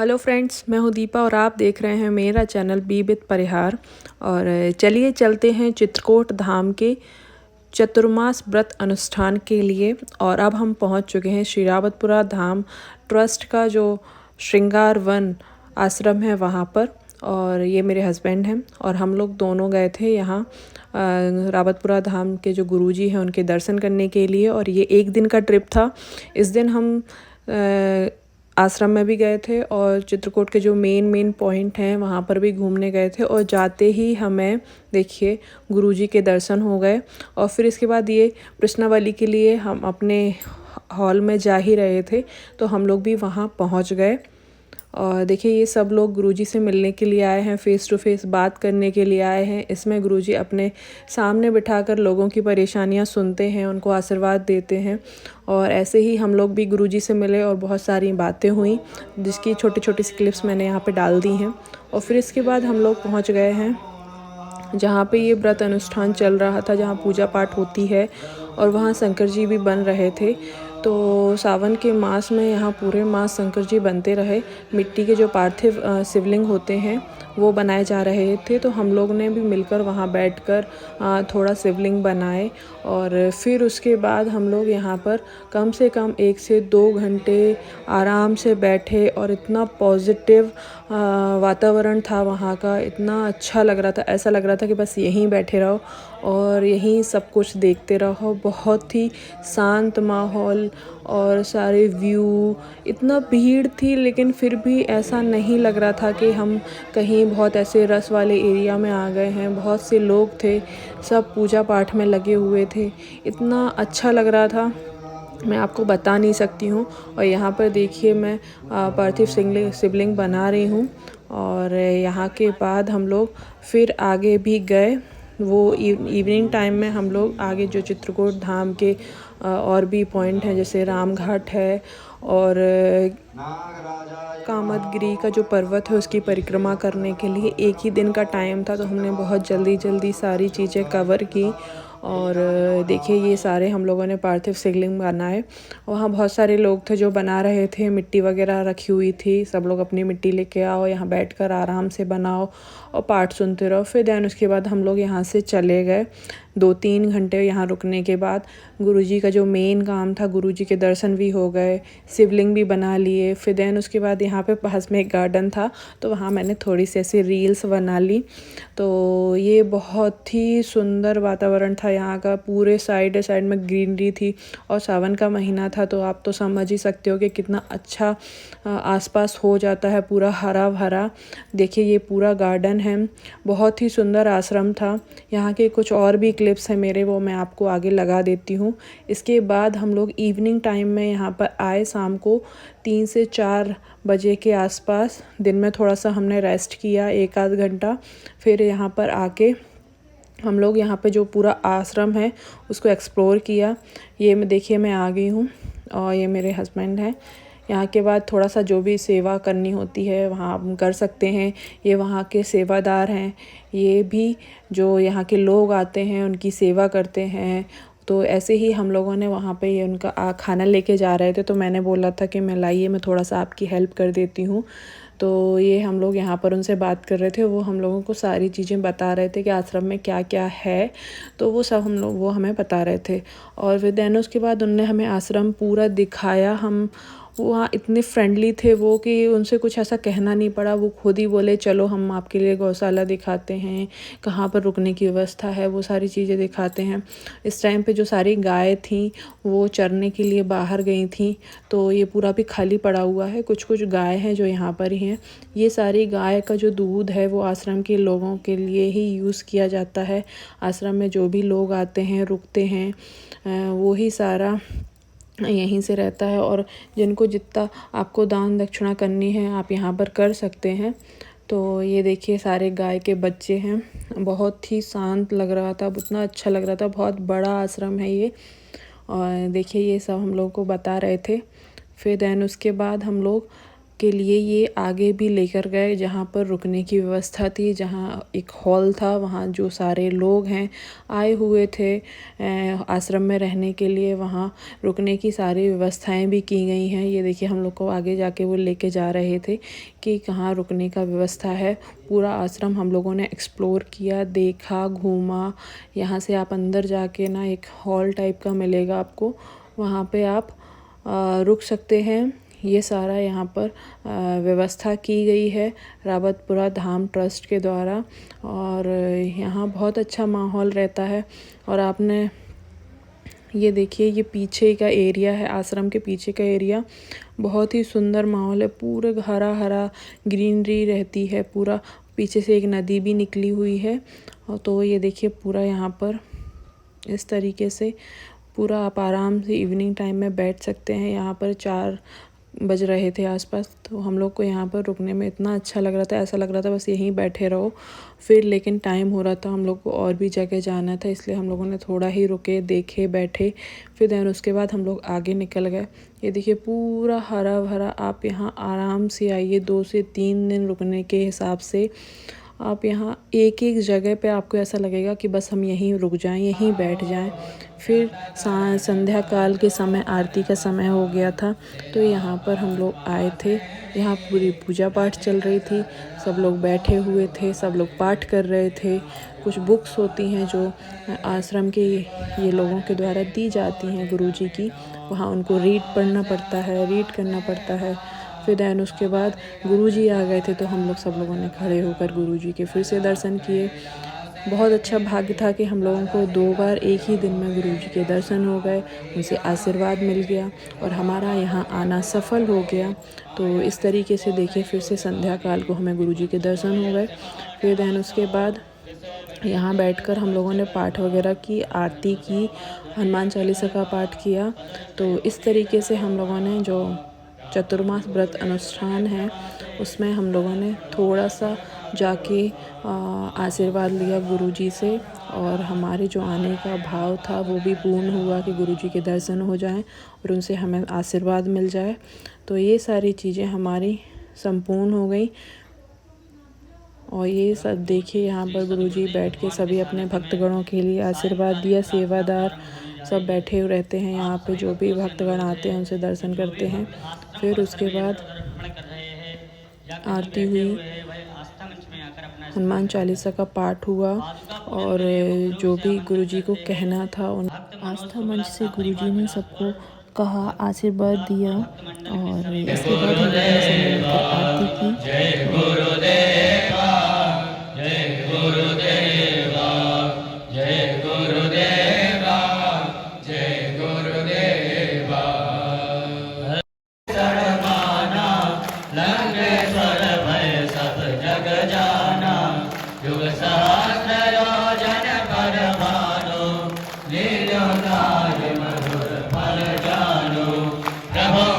Hello friends, मैं हूँ दीपा और आप देख रहे हैं मेरा चैनल बी विद परिहार। और चलिए चलते हैं चित्रकूट धाम के चतुर्मास व्रत अनुष्ठान के लिए। और अब हम पहुँच चुके हैं श्रीरावतपुरा धाम ट्रस्ट का जो श्रृंगार वन आश्रम है वहाँ पर। और ये मेरे हस्बैंड हैं और हम लोग दोनों गए थे यहाँ रावतपुरा धाम के जो गुरुजी हैं उनके दर्शन करने के लिए। और ये एक दिन का ट्रिप था। इस दिन हम आश्रम में भी गए थे और चित्रकूट के जो मेन पॉइंट हैं वहाँ पर भी घूमने गए थे। और जाते ही हमें देखिए गुरुजी के दर्शन हो गए। और फिर इसके बाद ये प्रश्नावली के लिए हम अपने हॉल में जा ही रहे थे तो हम लोग भी वहाँ पहुँच गए। और देखिए ये सब लोग गुरुजी से मिलने के लिए आए हैं, फ़ेस टू फेस बात करने के लिए आए हैं। इसमें गुरुजी अपने सामने बिठाकर लोगों की परेशानियां सुनते हैं, उनको आशीर्वाद देते हैं। और ऐसे ही हम लोग भी गुरुजी से मिले और बहुत सारी बातें हुई जिसकी छोटी छोटी सी क्लिप्स मैंने यहाँ पे डाल दी हैं। और फिर इसके बाद हम लोग पहुँच गए हैं जहाँ पे ये व्रत अनुष्ठान चल रहा था, जहाँ पूजा पाठ होती है। और वहाँ शंकर जी भी बन रहे थे। तो सावन के मास में यहाँ पूरे मास शंकर जी बनते रहे। मिट्टी के जो पार्थिव शिवलिंग होते हैं वो बनाए जा रहे थे। तो हम लोग ने भी मिलकर वहाँ बैठकर थोड़ा शिवलिंग बनाए। और फिर उसके बाद हम लोग यहाँ पर कम से कम 1 से 2 घंटे आराम से बैठे। और इतना पॉजिटिव वातावरण था वहाँ का, इतना अच्छा लग रहा था, ऐसा लग रहा था कि बस यहीं बैठे रहो और यहीं सब कुछ देखते रहो। बहुत ही शांत माहौल और सारे व्यू, इतना भीड़ थी लेकिन फिर भी ऐसा नहीं लग रहा था कि हम कहीं बहुत ऐसे रस वाले एरिया में आ गए हैं। बहुत से लोग थे, सब पूजा पाठ में लगे हुए थे, इतना अच्छा लग रहा था मैं आपको बता नहीं सकती हूँ। और यहाँ पर देखिए मैं पार्थिव शिवलिंग बना रही हूँ। और यहाँ के बाद हम लोग फिर आगे भी गए। वो इवनिंग टाइम में हम लोग आगे जो चित्रकूट धाम के और भी पॉइंट हैं जैसे राम घाट है और कामदगिरी का जो पर्वत है उसकी परिक्रमा करने के लिए एक ही दिन का टाइम था। तो हमने बहुत जल्दी सारी चीज़ें कवर की। और देखिए ये सारे हम लोगों ने पार्थिव शिवलिंग बनाए। वहाँ बहुत सारे लोग थे जो बना रहे थे, मिट्टी वगैरह रखी हुई थी। सब लोग अपनी मिट्टी लेके आओ, यहाँ बैठकर आराम से बनाओ और पाठ सुनते रहो। फिर देन उसके बाद हम लोग यहाँ से चले गए। 2-3 घंटे यहाँ रुकने के बाद गुरुजी का जो मेन काम था, गुरुजी के दर्शन भी हो गए, शिवलिंग भी बना लिए। फिर देन उसके बाद यहाँ पे पास में एक गार्डन था तो वहाँ मैंने थोड़ी सी ऐसी रील्स बना ली। तो ये बहुत ही सुंदर वातावरण था यहाँ का, पूरे साइड में ग्रीनरी थी। और सावन का महीना था तो आप तो समझ ही सकते हो कि कितना अच्छा आसपास हो जाता है, पूरा हरा भरा। देखिए ये पूरा गार्डन है, बहुत ही सुंदर आश्रम था। यहाँ के कुछ और भी क्लिप्स हैं मेरे, वो मैं आपको आगे लगा देती हूँ। इसके बाद हम लोग इवनिंग टाइम में यहाँ पर आए, शाम को 3 से 4 बजे के आसपास। दिन में थोड़ा सा हमने रेस्ट किया 1-आध घंटा। फिर यहाँ पर आके हम लोग यहाँ पे जो पूरा आश्रम है उसको एक्सप्लोर किया। ये मैं देखिए मैं आ गई हूँ और ये मेरे हस्बैंड हैं। यहाँ के बाद थोड़ा सा जो भी सेवा करनी होती है वहाँ हम कर सकते हैं। ये वहाँ के सेवादार हैं, ये भी जो यहाँ के लोग आते हैं उनकी सेवा करते हैं। तो ऐसे ही हम लोगों ने वहाँ पे ये उनका खाना लेके जा रहे थे तो मैंने बोला था कि मैं लाइए मैं थोड़ा सा आपकी हेल्प कर देती हूँ। तो ये हम लोग यहाँ पर उनसे बात कर रहे थे, वो हम लोगों को सारी चीज़ें बता रहे थे कि आश्रम में क्या क्या है। तो वो सब वो हमें बता रहे थे। और फिर देन उसके बाद उनने हमें आश्रम पूरा दिखाया। हम वहाँ इतने फ्रेंडली थे वो कि उनसे कुछ ऐसा कहना नहीं पड़ा। वो खुद ही बोले चलो हम आपके लिए गौशाला दिखाते हैं, कहाँ पर रुकने की व्यवस्था है, वो सारी चीज़ें दिखाते हैं। इस टाइम पे जो सारी गाय थी वो चरने के लिए बाहर गई थी तो ये पूरा भी खाली पड़ा हुआ है। कुछ कुछ गाय हैं जो यहाँ पर ही हैं। ये सारी गाय का जो दूध है वो आश्रम के लोगों के लिए ही यूज़ किया जाता है। आश्रम में जो भी लोग आते हैं रुकते हैं वो ही सारा यहीं से रहता है। और जिनको जितना आपको दान दक्षिणा करनी है आप यहाँ पर कर सकते हैं। तो ये देखिए सारे गाय के बच्चे हैं, बहुत ही शांत लग रहा था, उतना अच्छा लग रहा था। बहुत बड़ा आश्रम है ये। और देखिए ये सब हम लोग को बता रहे थे। फिर देन उसके बाद हम लोग के लिए ये आगे भी लेकर गए जहाँ पर रुकने की व्यवस्था थी, जहाँ एक हॉल था, वहाँ जो सारे लोग हैं आए हुए थे आश्रम में रहने के लिए, वहाँ रुकने की सारी व्यवस्थाएं भी की गई हैं। ये देखिए हम लोग को आगे जाके वो लेके जा रहे थे कि कहाँ रुकने का व्यवस्था है। पूरा आश्रम हम लोगों ने एक्सप्लोर किया, देखा, घूमा। यहाँ से आप अंदर जाके ना एक हॉल टाइप का मिलेगा आपको, वहाँ पे आप रुक सकते हैं। ये सारा यहाँ पर व्यवस्था की गई है रावतपुरा धाम ट्रस्ट के द्वारा, और यहाँ बहुत अच्छा माहौल रहता है। और आपने ये देखिए, ये पीछे का एरिया है, आश्रम के पीछे का एरिया, बहुत ही सुंदर माहौल है, पूरे हरा हरा ग्रीनरी रहती है, पूरा पीछे से एक नदी भी निकली हुई है। और तो ये देखिए पूरा यहाँ पर इस तरीके से पूरा आप आराम से इवनिंग टाइम में बैठ सकते हैं। यहाँ पर 4 बज रहे थे आसपास, तो हम लोग को यहाँ पर रुकने में इतना अच्छा लग रहा था, ऐसा लग रहा था बस यहीं बैठे रहो। फिर लेकिन टाइम हो रहा था, हम लोग को और भी जगह जाना था, इसलिए हम लोगों ने थोड़ा ही रुके, देखे, बैठे। फिर देन उसके बाद हम लोग आगे निकल गए। ये देखिए पूरा हरा भरा, आप यहाँ आराम से आइए। 2 से 3 दिन रुकने के हिसाब से आप यहाँ एक एक जगह पे आपको ऐसा लगेगा कि बस हम यहीं रुक जाएं, यहीं बैठ जाएं। फिर संध्या काल के समय आरती का समय हो गया था, तो यहाँ पर हम लोग आए थे। यहाँ पूरी पूजा पाठ चल रही थी, सब लोग बैठे हुए थे, सब लोग पाठ कर रहे थे। कुछ बुक्स होती हैं जो आश्रम के ये लोगों के द्वारा दी जाती हैं गुरुजी की, वहाँ उनको रीड करना पड़ता है। फिर दैन उसके बाद गुरुजी आ गए थे, तो हम लोग सब लोगों ने खड़े होकर गुरुजी के फिर से दर्शन किए। बहुत अच्छा भाग्य था कि हम लोगों को 2 बार एक ही दिन में गुरुजी के दर्शन हो गए, उनसे आशीर्वाद मिल गया और हमारा यहाँ आना सफल हो गया। तो इस तरीके से देखिए फिर से संध्या काल को हमें गुरुजी के दर्शन हो गए। फिर दैन उसके बाद यहाँ बैठकर हम लोगों ने पाठ वगैरह की, आरती की, हनुमान चालीसा का पाठ किया। तो इस तरीके से हम लोगों ने जो चतुर्मास व्रत अनुष्ठान है उसमें हम लोगों ने थोड़ा सा जाके आशीर्वाद लिया गुरुजी से, और हमारे जो आने का भाव था वो भी पूर्ण हुआ कि गुरुजी के दर्शन हो जाएं और उनसे हमें आशीर्वाद मिल जाए। तो ये सारी चीज़ें हमारी संपूर्ण हो गई। और ये सब देखिए यहाँ पर गुरुजी बैठ के सभी अपने भक्तगणों के लिए आशीर्वाद दिया। सेवादार सब बैठे हुए रहते हैं यहाँ पे, जो भी भक्तगण आते हैं उनसे दर्शन करते हैं। फिर उसके बाद आरती हुई, हनुमान चालीसा का पाठ हुआ, और जो भी गुरुजी को कहना था उन आस्था मंच से गुरुजी ने सबको कहा, आशीर्वाद दिया। और इसके बाद हम लोगों ने सब मिलकर आरती की। जय गुरुदेवा, जय गुरुदेवा, जय गुरुदेवा, जय गुरुदेवा। सर्वमाना लंकेश्वर भय सब जग जाना, युग सहस्र योजन पर भानु, लीलो गाय मधुर फल जानो, प्रभु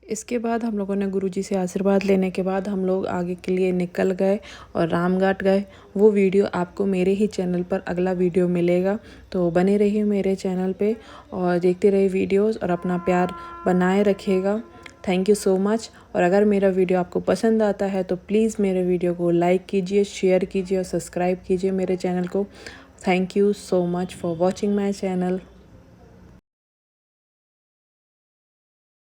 इसके बाद हम लोगों ने गुरुजी से आशीर्वाद लेने के बाद हम लोग आगे के लिए निकल गए और रामघाट गए। वो वीडियो आपको मेरे ही चैनल पर अगला वीडियो मिलेगा, तो बने रहिए मेरे चैनल पे और देखते रहिए वीडियोस, और अपना प्यार बनाए रखिएगा। Thank you so much. और अगर मेरा वीडियो आपको पसंद आता है तो प्लीज़ मेरे वीडियो को लाइक कीजिए, शेयर कीजिए और सब्सक्राइब कीजिए मेरे चैनल को। Thank you so much for watching my channel.